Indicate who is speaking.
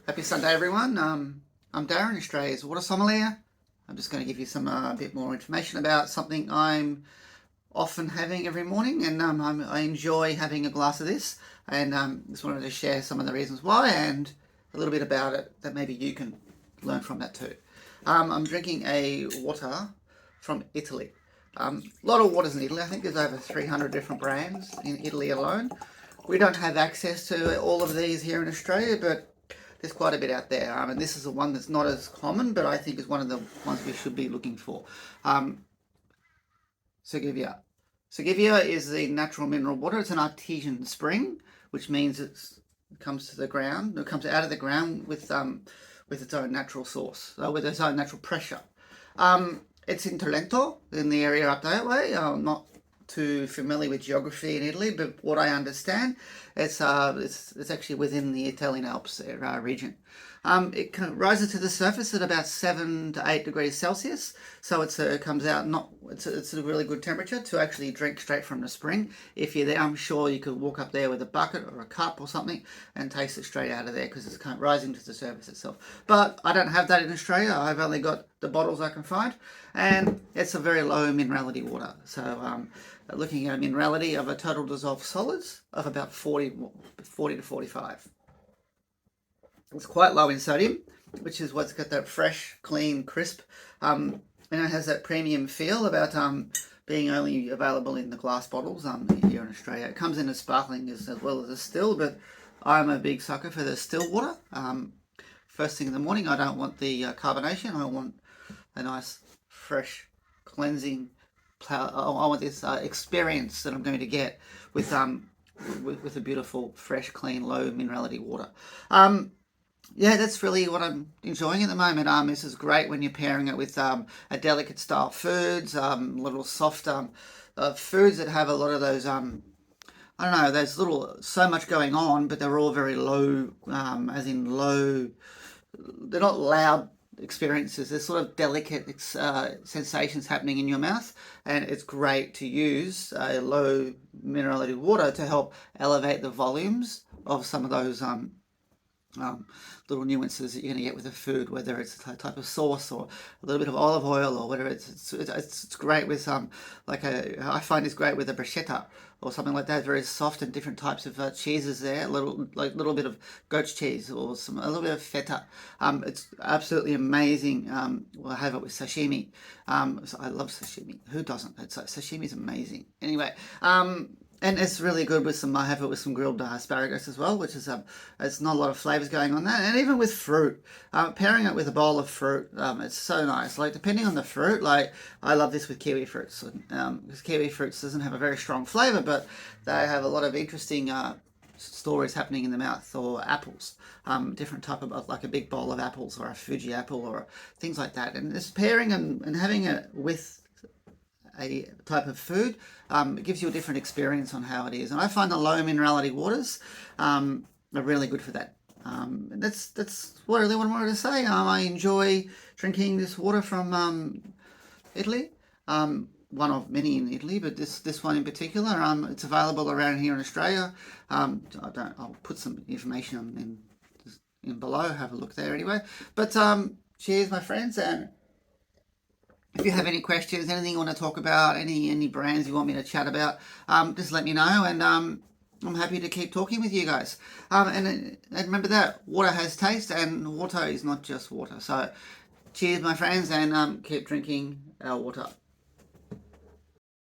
Speaker 1: Happy Sunday, everyone. I'm Darren, Australia's water sommelier. I'm just going to give you some bit more information about something I'm often having every morning, and I enjoy having a glass of this. And just wanted to share some of the reasons why and a little bit about it that maybe you can learn from that too. I'm drinking a water from Italy. A lot of waters in Italy. I think there's over 300 different brands in Italy alone. We don't have access to all of these here in Australia, but there's quite a bit out there, and this is the one that's not as common, but I think is one of the ones we should be looking for. Surgiva. Surgiva is the natural mineral water. It's an artesian spring, which means it comes to the ground. It comes out of the ground with its own natural source, with its own natural pressure. It's in Trentino, in the area up that way. I'm not too familiar with geography in Italy, but what I understand, it's actually within the Italian Alps region. It kind of rises to the surface at about 7 to 8 degrees Celsius, so it comes out it's a really good temperature to actually drink straight from the spring. If you're there, I'm sure you could walk up there with a bucket or a cup or something and taste it straight out of there because it's kind of rising to the surface itself. But I don't have that in Australia. I've only got the bottles I can find, and it's a very low minerality water. So looking at a minerality of a total dissolved solids of about 40 to 45. It's quite low in sodium, which is what's got that fresh, clean, crisp, and it has that premium feel about being only available in the glass bottles here in Australia. It comes in as sparkling as well as a still, but I'm a big sucker for the still water. First thing in the morning, I don't want the carbonation. I want a nice, fresh, cleansing. I want this experience that I'm going to get with a beautiful, fresh, clean, low minerality water. Yeah, that's really what I'm enjoying at the moment. This is great when you're pairing it with a delicate style foods, little soft foods that have a lot of those I don't know, there's so much going on, but they're all very low, as in low. They're not loud experiences. There's sort of delicate sensations happening in your mouth, and it's great to use a low minerality water to help elevate the volumes of some of those little nuances that you're going to get with the food, whether it's a type of sauce or a little bit of olive oil or whatever. It's great with I find it's great with a bruschetta or something like that. Very soft and different types of cheeses there. A little bit of goat's cheese or a little bit of feta. It's absolutely amazing. I have it with sashimi. So I love sashimi. Who doesn't? Sashimi is amazing. Anyway. And it's really good with I have it with some grilled asparagus as well, which is, it's not a lot of flavours going on that. And even with fruit, pairing it with a bowl of fruit, it's so nice. Like, depending on the fruit, like, I love this with kiwi fruits. Because kiwi fruits doesn't have a very strong flavour, but they have a lot of interesting stories happening in the mouth. Or apples, different type of, like a big bowl of apples or a Fuji apple or things like that. And just pairing and having it with a type of food, it gives you a different experience on how it is. And I find the low minerality waters are really good for that. That's really what I wanted to say. I enjoy drinking this water from Italy. One of many in Italy, but this one in particular. It's available around here in Australia. I'll put some information in below. Have a look there anyway. But cheers, my friends, and if you have any questions, anything you want to talk about, any brands you want me to chat about, just let me know, and I'm happy to keep talking with you guys. And remember that water has taste, and water is not just water. So cheers, my friends, and keep drinking our water.